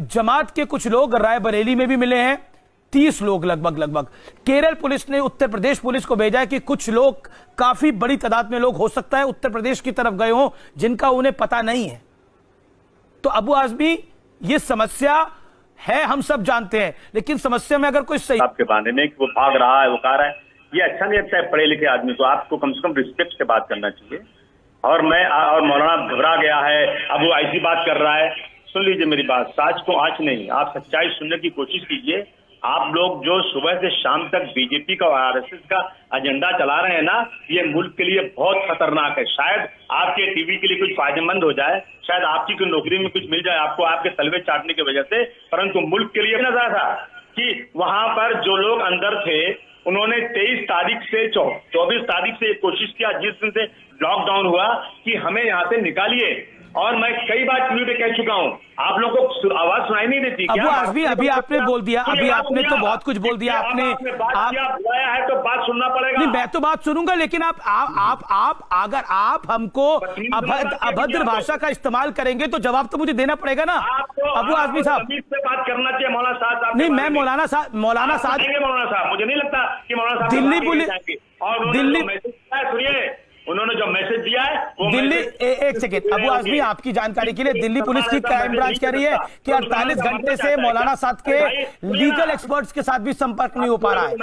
जमात के कुछ लोग रायबरेली में भी मिले हैं, 30 लोग लगभग। केरल पुलिस ने उत्तर प्रदेश पुलिस को भेजा है कि कुछ लोग, काफी बड़ी तादाद में लोग हो सकता है उत्तर प्रदेश की तरफ गए हों जिनका उन्हें पता नहीं है। तो अबू आजमी, ये समस्या है, हम सब जानते हैं, लेकिन समस्या में अगर कोई सही आपके बारे में कि वो भाग रहा है, वो कह रहा है, ये अच्छा नहीं लगता है पढ़े लिखे आदमी को। आपको कम से कम रिस्पेक्ट से बात करना चाहिए। और मौलाना घबरा गया है, अब वो ऐसी बात कर रहा है। सुन लीजिए मेरी बात, साच को आंच नहीं, आप सच्चाई सुनने की कोशिश कीजिए। आप लोग जो सुबह से शाम तक बीजेपी का और आरएसएस का एजेंडा चला रहे हैं ना, ये मुल्क के लिए बहुत खतरनाक है। शायद आपके टीवी के लिए कुछ फायदेमंद हो जाए, शायद आपकी कोई नौकरी में कुछ मिल जाए आपको, आपके तलवे चाटने की वजह से, परंतु मुल्क के लिए नजर था कि वहां पर जो लोग अंदर थे उन्होंने 23 तारीख से 24 तारीख से कोशिश किया, जिस दिन से लॉकडाउन हुआ, कि हमें यहाँ से निकालिए। और मैं कई बार टीवी पे कह चुका हूँ, आप लोगों को आवाज सुनाई नहीं देती क्या? अबू आजमी, अभी आपने बोल दिया, अभी आपने तो बहुत कुछ बोल दिया। आपने बुलाया है तो बात सुनना पड़ेगा। नहीं, मैं तो बात सुनूंगा, लेकिन आप अगर आप हमको अभद्र भाषा का इस्तेमाल करेंगे तो जवाब तो मुझे देना पड़ेगा ना। अबू आजमी साहब से बात करना चाहिए। मौलाना साहब नहीं, मैं मौलाना साहब मौलाना साहब मुझे नहीं लगता कि मौलाना साहब दिल्ली पुलिस और दिल्ली सुनिए, उन्होंने जो मैसेज दिया है वो दिल्ली एक सेकेंड अबू आजमी, आपकी जानकारी के लिए, दिल्ली पुलिस की क्राइम ब्रांच कह रही है कि 48 घंटे से मौलाना साद के लीगल एक्सपर्ट्स के साथ भी संपर्क नहीं हो पा रहा है।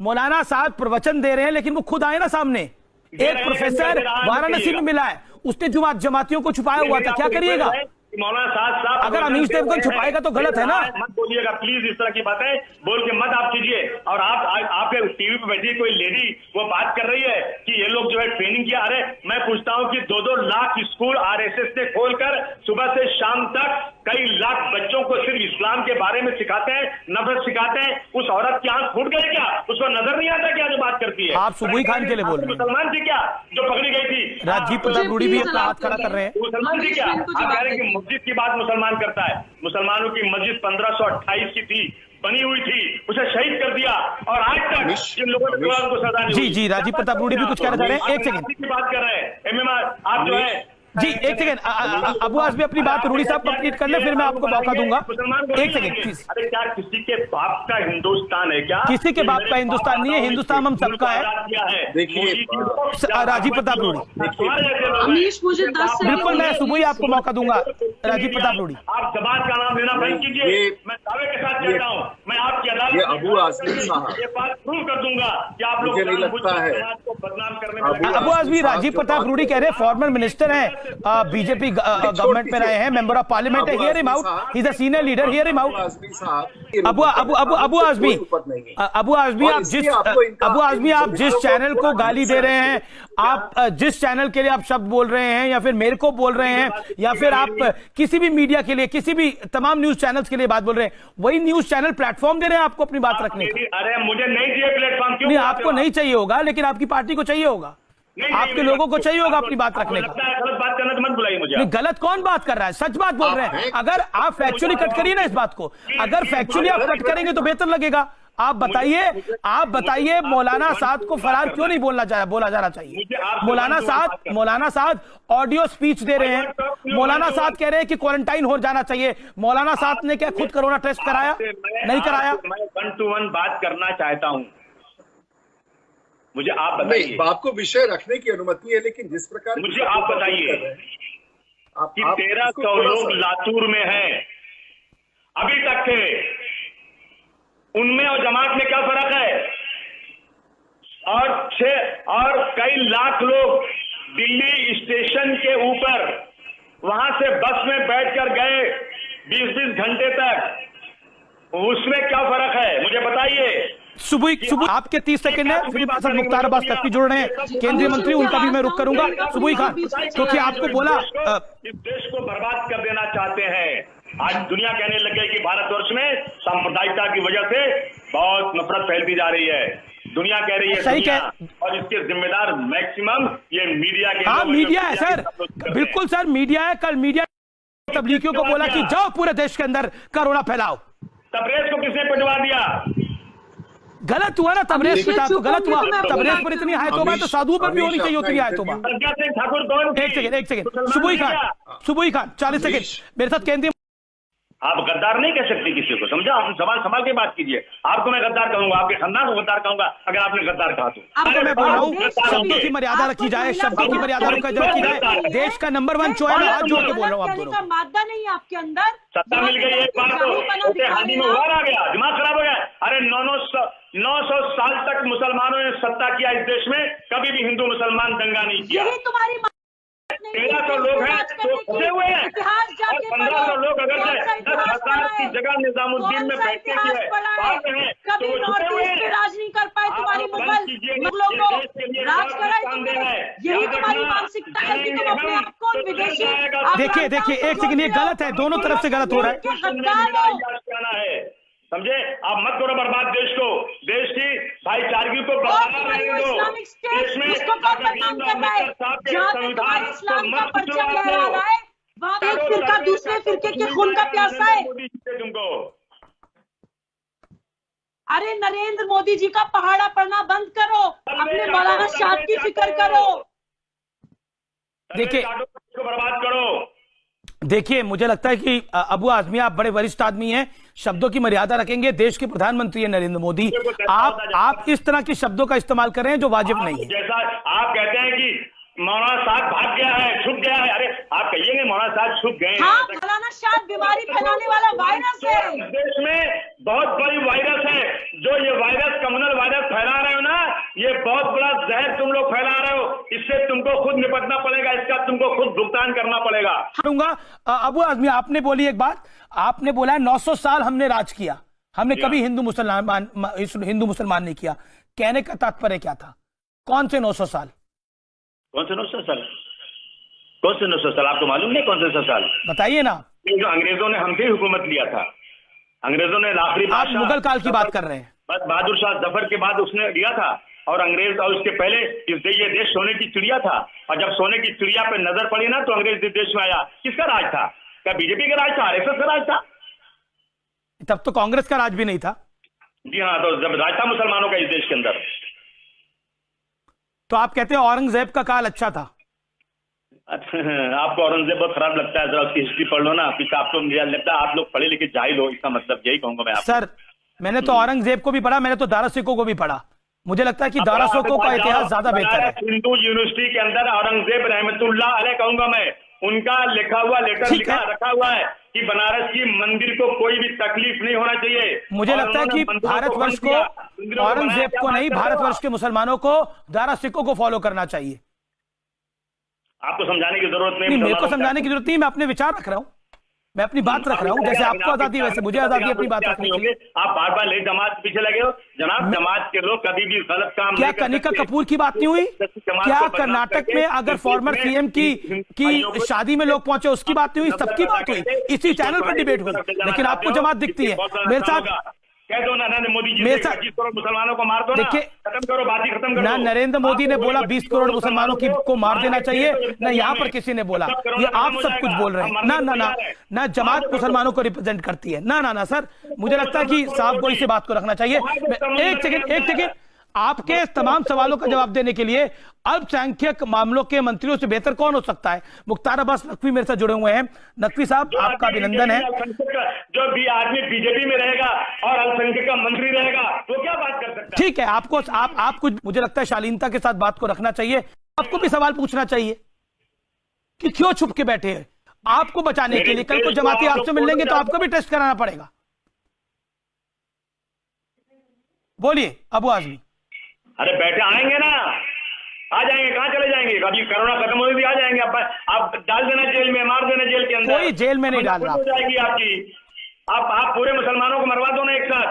मौलाना साद प्रवचन दे रहे हैं, लेकिन वो खुद आए ना सामने। एक प्रोफेसर वाराणसी में मिला है, उसने जमातियों को छुपाया हुआ था, क्या करिएगा? मौलाना साहब अगर अमीश देवगन छुपाएगा तो गलत है ना। मत बोलिएगा प्लीज, इस तरह की बातें बोल के मत आप कीजिए। और आपके टीवी पे बैठी कोई लेडी वो बात कर रही है कि ये लोग जो है ट्रेनिंग किया। अरे मैं पूछता हूँ कि 2-2 लाख स्कूल आरएसएस ने खोलकर सुबह से शाम तक कई लाख बच्चों को सिर्फ इस्लाम के बारे में सिखाते हैं, नफरत सिखाते हैं। उस औरत की आंख फूट गई क्या? उसको नजर नहीं आता क्या जो बात करती है? आप सुबुई खान के लिए बोल रहे हैं? मुसलमान थी क्या जो पकड़ी गई थी? राजीव प्रताप रूडी भी अपना हाथ खड़ा कर रहे हैं। मुसलमान थी क्या? आप कह रहे हैं कि मस्जिद की बात मुसलमान करता है। मुसलमानों की मस्जिद 1528 की थी, बनी हुई थी, उसे शहीद कर दिया और आज तक जिन लोगों ने को सजा नहीं हुई। जी, राजीव प्रताप रूडी भी कुछ कहना चाह रहे हैं। एक सेकंड की बात कर रहे हैं। एमएमआर आप जो है जी, एक सेकंड अबू आजमी अपनी बात रूडी साहब कंप्लीट कर ले, फिर मैं आपको मौका दूंगा। एक सेकंड प्लीज। अरे क्या किसी के बाप का हिंदुस्तान है क्या? किसी के बाप का हिंदुस्तान नहीं है, हिंदुस्तान हम सबका है। देखिए राजीव प्रताप रूडी, अमीश मुझे 10 सेकंड, बिल्कुल मैं सुबह ही आपको मौका दूंगा। राजीव प्रताप रूडी, आप जमात का नाम लेना बंद कीजिए। मैं दावे के साथ कहता हूँ, मैं आपकी अदालत अबू आजमी साहब ये बात प्रूव कर दूंगा कि आप लोग नहीं लगता है को बदनाम करने में। अबू आजमी, राजीव प्रताप रूडी कह रहे हैं फॉर्मर मिनिस्टर हैं, बीजेपी गवर्नमेंट में रहे हैं, मेंबर ऑफ पार्लियामेंट है, hear him out, he is a senior leader, hear him out. Abu Azmi आप जिस चैनल को गाली दे रहे हैं, आप जिस चैनल के लिए आप शब्द बोल रहे हैं, या फिर मेरे को बोल रहे हैं, या फिर आप किसी भी मीडिया के लिए, किसी भी तमाम न्यूज चैनल्स के लिए बात बोल रहे हैं, वही न्यूज चैनल प्लेटफॉर्म दे रहे हैं आपको अपनी बात रखने का। अरे मुझे नहीं चाहिए प्लेटफॉर्म। क्यों? नहीं, आपको नहीं चाहिए होगा, लेकिन आपकी पार्टी को चाहिए होगा, आपके लोगों को चाहिए होगा अपनी बात रखने का। गलत बात करना तो मत बुलाइए मुझे। नहीं, गलत कौन बात कर रहा है? सच बात बोल रहे हैं। अगर आप फैक्चुअली कट करिए ना इस बात को, अगर फैक्चुअली आप कट करेंगे तो बेहतर लगेगा। आप बताइए मौलाना साद को फरार क्यों नहीं बोला जाना चाहिए? मौलाना साद ऑडियो स्पीच दे रहे हैं, मौलाना साद कह रहे हैं कि क्वारंटाइन हो जाना चाहिए। मौलाना साद ने क्या खुद कोरोना टेस्ट कराया? नहीं कराया। मैं 1 to 1 बात करना चाहता हूं, मुझे आप बताइए। आपको विषय रखने की अनुमति है, लेकिन जिस प्रकार मुझे आप बताइए कि 1300 लोग लातूर में हैं, अभी तक थे, उनमें और जमात में क्या फर्क है? और कई लाख लोग दिल्ली स्टेशन के ऊपर वहां से बस में बैठकर गए 20-20 घंटे तक, उसमें क्या फर्क है? मुझे बताइए। सुबह आपके 30 सेकंड है, फिर मुख्तार अब्बास तकवी जुड़ रहे हैं, केंद्रीय मंत्री, उनका भी मैं रुख करूंगा। सुबुई खान, क्योंकि आपको बोला इस देश को बर्बाद कर देना चाहते हैं। आज दुनिया कहने लग गई कि भारतवर्ष में सांप्रदायिकता की वजह से बहुत नफरत फैलती जा रही है। दुनिया कह रही है सही और इसके जिम्मेदार मैक्सिमम ये मीडिया के। हाँ, मीडिया है सर, बिल्कुल सर, मीडिया है। कल मीडिया तबलीगियों को बोला कि जाओ पूरे देश के अंदर कोरोना फैलाओ। तबरेज को किसने पिटवा दिया? गलत हुआ ना तबरेज पे, तो गलत हुआ। तबरेज पर इतनी हाय तोबा तो साधुओं पर भी होनी चाहिए उतनी हाय तोबा। ठाकुर कौन? एक सेकंड सुबुई खान 40 सेकंड मेरे साथ केंद्रीय आप गद्दार नहीं कह सकते किसी को, समझा? आप सवाल संभाल के बात कीजिए। आपको मैं गद्दार कहूंगा, आपके खानदान को गद्दार कहूंगा अगर आपने गद्दार कहा तो। तो मैं बोल रहा हूँ शब्दों की मर्यादा रखी जाए, शब्दों की मर्यादा रखी जाए। देश का नंबर 1 चो है, मैं हाथ जोड़ के बोल रहा हूँ आप दोनों को। मादा नहीं है आपके अंदर, सत्ता मिल गई एक बार तो हानि में उबार आ गया, दिमाग खराब हो गया। अरे 900 साल तक मुसलमानों ने सत्ता किया इस देश में, कभी भी हिंदू मुसलमान दंगा नहीं किया। यही तुम्हारी 1300 लोग हैं तो फंसे हुए हैं, और 1500 लोग अगर 10,000 की जगह निजामुद्दीन में बैठने की है कभी नॉर्थ ईस्ट में राज नहीं कर पाए तुम्हारी मुगलों को राज कराए। यही तुम्हारी मानसिकता है कि तुम अपने आप को विदेशी। देखिए एक सेकंड, ये गलत है, दोनों तरफ से गलत हो रहा है। समझे? आप मत करो बर्बाद देश को, देश की भाईचारगी को इस्लामिक स्टेट उसको कौन बदनाम कर रहा है? जहाँ पे तुम्हारे इस्लाम का परचम लहरा रहा है वहाँ एक फिरका दूसरे फिरके के खून का प्यासा है। तुमको अरे नरेंद्र मोदी जी का पहाड़ा पढ़ना बंद करो, अपने मौलाना साहब की फिक्र करो। देखिए बर्बाद करो। देखिए मुझे लगता है कि अबू आजमी आप बड़े वरिष्ठ आदमी हैं, शब्दों की मर्यादा रखेंगे। देश के प्रधानमंत्री हैं नरेंद्र मोदी, आप इस तरह के शब्दों का इस्तेमाल कर रहे हैं जो वाजिब नहीं है। जैसा आप कहते हैं कि मौलाना साहब भाग गया है, छुप गया है, अरे आप कहिएंगे मौलाना साहब छुप गए हैं। हाँ, मौलाना साहब बीमारी फैलाने वाला वायरस है। देश में बहुत बड़ी वायरस है, जो ये वायरस कम्युनल वायरस फैला रहे हो ना, ये बहुत बड़ा जहर तुम लोग फैला रहे हो। इससे तुमको खुद निपटना पड़ेगा, इसका तुमको खुद भुगतान करना पड़ेगा। अबू आजमी आपने बोली एक बात, आपने बोला 900 साल हमने राज किया, हमने कभी हिंदू मुसलमान नहीं किया। कहने का तात्पर्य क्या था? कौन से 900 साल? कौन से 900 साल? कौन से 900 साल आपको मालूम नहीं? कौन से 900 साल बताइए ना। जो अंग्रेजों ने हमसे हुकूमत लिया था, अंग्रेजों ने आखिरी आप मुगल काल की बात कर रहे हैं। बस बहादुर शाह जफर के बाद उसने लिया था, और अंग्रेज और उसके पहले ये देश सोने की चिड़िया था, और जब सोने की चिड़िया पे नजर पड़ी ना तो अंग्रेज इस देश में आया। किसका राज था? क्या बीजेपी का राज था? आरएसएस का राज था? तब तो कांग्रेस का राज भी नहीं था। जी हाँ, तो जब राज था मुसलमानों का इस देश के अंदर। तो आप कहते हैं औरंगजेब का काल अच्छा था? आपको औरंगजेब बहुत खराब लगता है, जरा उसकी हिस्ट्री पढ़ लो ना। आपको मुझे लगता है आप लोग पढ़े लिखे जाहिल हो, इसका मतलब यही कहूंगा मैं आपको। सर मैंने तो औरंगजेब को भी पढ़ा, मैंने तो दारा सिकों को भी पढ़ा। मुझे लगता है कि दारा सिकों का इतिहास ज्यादा बेहतर है। हिंदू यूनिवर्सिटी के अंदर औरंगजेब रहमतुल्लाह अलैह कहूंगा मैं, उनका लिखा हुआ लेटर रखा हुआ है कि बनारस की मंदिर को कोई भी तकलीफ नहीं होना चाहिए। मुझे लगता है कि भारतवर्ष को औरंगजेब को नहीं, भारतवर्ष के मुसलमानों को दारा सिकों को फॉलो करना चाहिए। आपको समझाने की जरूरत नहीं। मेरे को समझाने की जरूरत नहीं, मैं अपने विचार रख रहा हूँ, मैं अपनी बात रख रहा हूँ। जैसे आपको आजादी वैसे मुझे आजादी अपनी बात रखनी होगी। आप बार बार ले जमात पीछे लगे हो जनाब। जमात के लोग कभी भी गलत काम क्या कनिका कपूर की बात नहीं हुई? क्या कर्नाटक में अगर फॉर्मर सीएम की शादी में लोग पहुंचे उसकी बात नहीं हुई? सबकी बात हुई, इसी चैनल पर डिबेट हुई, लेकिन आपको जमात दिखती है। मेरे साथ कह दो ना नरेंद्र मोदी जी 20 करोड़ मुसलमानों को मार दो ना, खत्म करो, बात खत्म करो। ना नरेंद्र मोदी ने बोला 20 करोड़ मुसलमानों को मार देना चाहिए, ना यहाँ पर किसी ने बोला। ये आप सब कुछ बोल रहे हैं। ना ना ना ना जमात मुसलमानों को रिप्रेजेंट करती है। ना ना ना सर, मुझे लगता है कि साफ गोई से बात को रखना चाहिए। एक सेकेंड, आपके तमाम सवालों का जवाब देने के लिए अल्पसंख्यक मामलों के मंत्रियों से बेहतर कौन हो सकता है? मुख्तार अब्बास नकवी मेरे साथ जुड़े हुए हैं। नकवी साहब आपका अभिनंदन है। जो भी आदमी बीजेपी में रहेगा और अल्पसंख्यक का मंत्री रहेगा वो क्या बात कर सकता है? ठीक है, आपको मुझे लगता है शालीनता के साथ बात को रखना चाहिए। आपको भी सवाल पूछना चाहिए कि क्यों छुप के बैठे हैं। आपको बचाने के लिए कल को जमाती आपसे मिलेंगे तो आपको भी टेस्ट कराना पड़ेगा। बोलिए अबू आजमी। अरे बैठे आएंगे ना, आ जाएंगे, कहां चले जाएंगे? अभी कोरोना खत्म होगी आ जाएंगे। आप डाल देना जेल में, मार देना जेल के अंदर। कोई जेल में नहीं डाल रहा। हो जाएगी आपकी। आप पूरे मुसलमानों को मरवा दो ना एक साथ।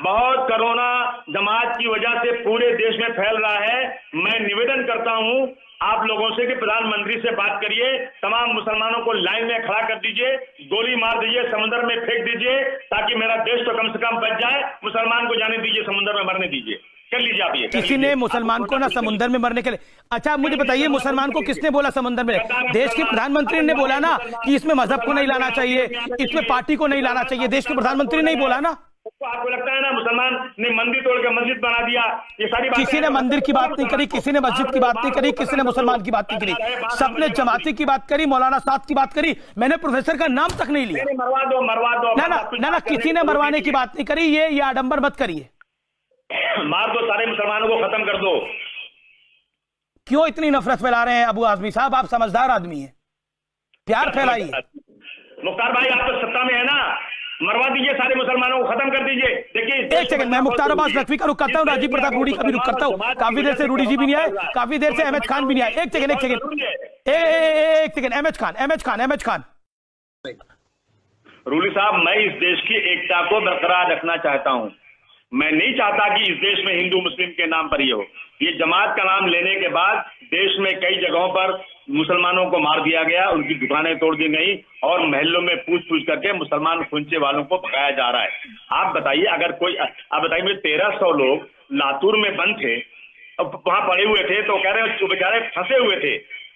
बहुत कोरोना जमात की वजह से पूरे देश में फैल रहा है। मैं निवेदन करता हूं आप लोगों से कि प्रधानमंत्री से बात करिए, तमाम मुसलमानों को लाइन में खड़ा कर दीजिए, गोली मार दीजिए, समुद्र में फेंक दीजिए, ताकि मेरा देश तो कम से कम बच जाए। मुसलमान को जाने दीजिए, समुद्र में मरने दीजिए। कर लीजिए आप ये। किसी ने मुसलमान को ना समुद्र में मरने के लिए। अच्छा मुझे बताइए, मुसलमान को किसने बोला समुद्र में? देश के प्रधानमंत्री ने बोला ना कि इसमें मजहब को नहीं लाना चाहिए, इसमें पार्टी को नहीं लाना चाहिए। देश के प्रधानमंत्री ने बोला ना। तो आपको लगता है ना मुसलमान ने मंदिर तोड़ के मस्जिद बना दिया, ये सारी बातें किसी ने मंदिर की बात नहीं करी, किसी ने मस्जिद की बात नहीं करी, किसी ने मुसलमान की बात नहीं करी, सबने जमाती की बात करी, मौलाना साद की बात करी। मैंने प्रोफेसर का नाम तक नहीं लिया। मरवा दो ना किसी ने मरवाने की बात नहीं करी। ये आडंबर मत करिए। मार दो, सारे मुसलमानों को खत्म कर दो। क्यों इतनी नफरत फैला रहे हैं अबू आजमी साहब? आप समझदार आदमी हैं, प्यार फैलाइए। मुख्तार भाई आप तो सत्ता में है ना, मरवा दीजिए, सारे मुसलमानों को खत्म कर दीजिए। देखिए एक सेकंड, मैं मुख्तार अब्बास नकवी का रुख करता हूँ, राजीव प्रताप रूडी का भी रुख करता हूँ। काफी देर से रूडी जी भी नहीं आए, काफी देर से अहमद खान भी नहीं आए। एक सेकंड, अहमद खान। रूली साहब, मैं इस देश की एकता को बरकरार रखना चाहता हूं। मैं नहीं चाहता कि इस देश में हिंदू मुस्लिम के नाम पर ये हो। ये जमात का नाम लेने के बाद देश में कई जगहों पर मुसलमानों को मार दिया गया, उनकी दुकानें तोड़ दी गई और महल्लों में पूछ करके मुसलमान खुंचे वालों को भगाया जा रहा है। आप बताइए, अगर कोई, आप बताइए, मुझे 1300 लोग लातूर में बंद थे, अब वहां पड़े हुए थे, तो कह रहे हैं बेचारे फंसे हुए थे।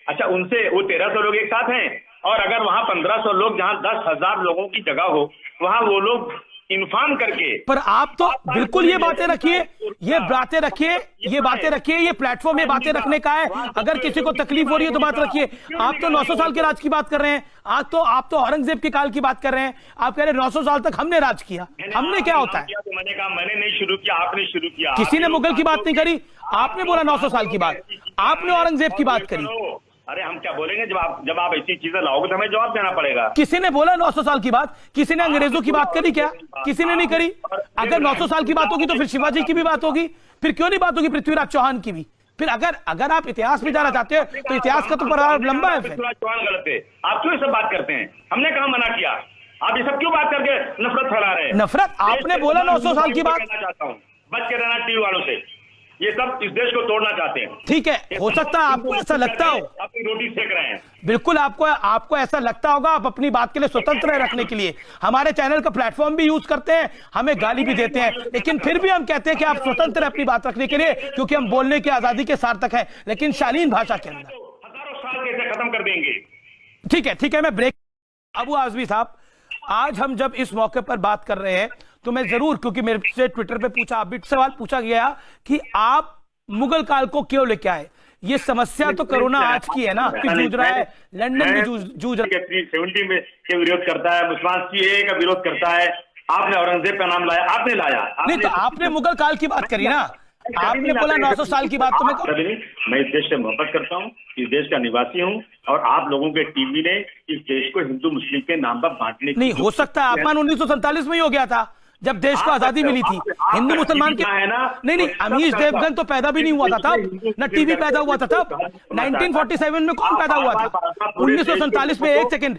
अच्छा, उनसे वो 1300 लोग एक साथ हैं, और अगर वहां 1500 लोग, जहां 10,000 लोगों की जगह हो, वहां वो लोग इन्फॉर्म करके। पर आप तो बिल्कुल ये बातें रखिए, ये बातें रखिए, ये प्लेटफॉर्म ये बातें रखने का है। अगर किसी को तकलीफ हो रही है तो बात रखिए। आप तो 900 साल के राज की बात कर रहे हैं, आप तो औरंगजेब के काल की बात कर रहे हैं। आप कह रहे हैं 900 साल तक हमने राज किया। हमने क्या होता है? तो मैंने कहा मैंने नहीं शुरू किया, आपने शुरू किया। किसी ने मुगल की बात नहीं करी, आपने बोला 900 साल की बात, आपने औरंगजेब की बात करी। अरे हम क्या बोलेंगे, जब आप ऐसी चीजें लाओगे तो हमें जवाब देना पड़ेगा। किसी ने बोला 900 साल की बात? किसी ने अंग्रेजों की बात करी क्या? किसी ने नहीं करी। अगर 900 साल की बात होगी तो फिर शिवाजी की भी बात होगी, फिर क्यों नहीं बात होगी पृथ्वीराज चौहान की भी? फिर अगर आप इतिहास में जाना चाहते हो तो इतिहास का तो पड़ाव लंबा है। पृथ्वीराज चौहान गलत है, आप क्यों ये सब बात करते हैं? हमने कहाँ मना किया? आप ये सब क्यों बात करके नफरत फैला रहे हैं? नफरत? आपने बोला 900 साल की बात। बच के रहना टीवी वालों से, ये सब इस देश को तोड़ना चाहते हैं। ठीक है, हो सकता है आपको ऐसा लगता हो, अपनी रोटी सेक रहे हैं। बिल्कुल आपको ऐसा लगता होगा। आप अपनी बात के लिए स्वतंत्र रखने के लिए हमारे चैनल का प्लेटफॉर्म भी यूज करते हैं, हमें गाली भी देते हैं, लेकिन फिर भी हम कहते हैं कि आप स्वतंत्र अपनी बात रखने के लिए, क्योंकि हम बोलने की आजादी के सार्थक हैं, लेकिन शालीन भाषा के अंदर। हजारों साल कैसे खत्म कर देंगे? ठीक है, मैं ब्रेक। अबू आजमी साहब, आज हम जब इस मौके पर बात कर रहे हैं तो मैं जरूर, क्योंकि मेरे से ट्विटर पे पूछा, बिट सवाल पूछा गया कि आप मुगल काल को क्यों लेके आए। ये समस्या तो कोरोना आज की है ना, कि जूझ रहा है, लंदन भी जूझ रहा है। 70 में के विरोध करता है, मुसलमान सीएए का विरोध करता है। आपने औरंगजेब का नाम लाया, आपने लाया। नहीं तो आपने मुगल काल की बात करी ना, आपने बोला 900 साल की बात। तो मैं इस देश से मोहब्बत करता हूँ, इस देश का निवासी हूँ, और आप लोगों के टीवी ने इस देश को हिंदू मुस्लिम के नाम पर बांटने की नहीं हो सकता। अपमान 1947 में ही हो गया था जब देश को आजादी मिली थी। हिंदू मुसलमान के नहीं, अमीश देवगन तो पैदा भी नहीं हुआ था तब, न टीवी पैदा हुआ था तब। 1947 में कौन पैदा हुआ था? 1947 में, एक सेकंड,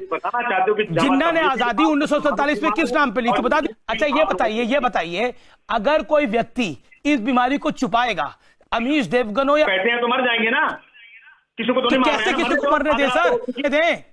जिन्ना ने आजादी 1947 में किस नाम पे ली थी बता दीजिए। अच्छा ये बताइए, अगर कोई व्यक्ति इस बीमारी को छुपाएगा, अमीश देवगन हो या बैठे हैं तो मर जाएंगे ना, किसी को तो नहीं कैसे किसी को मरने दे सर? दें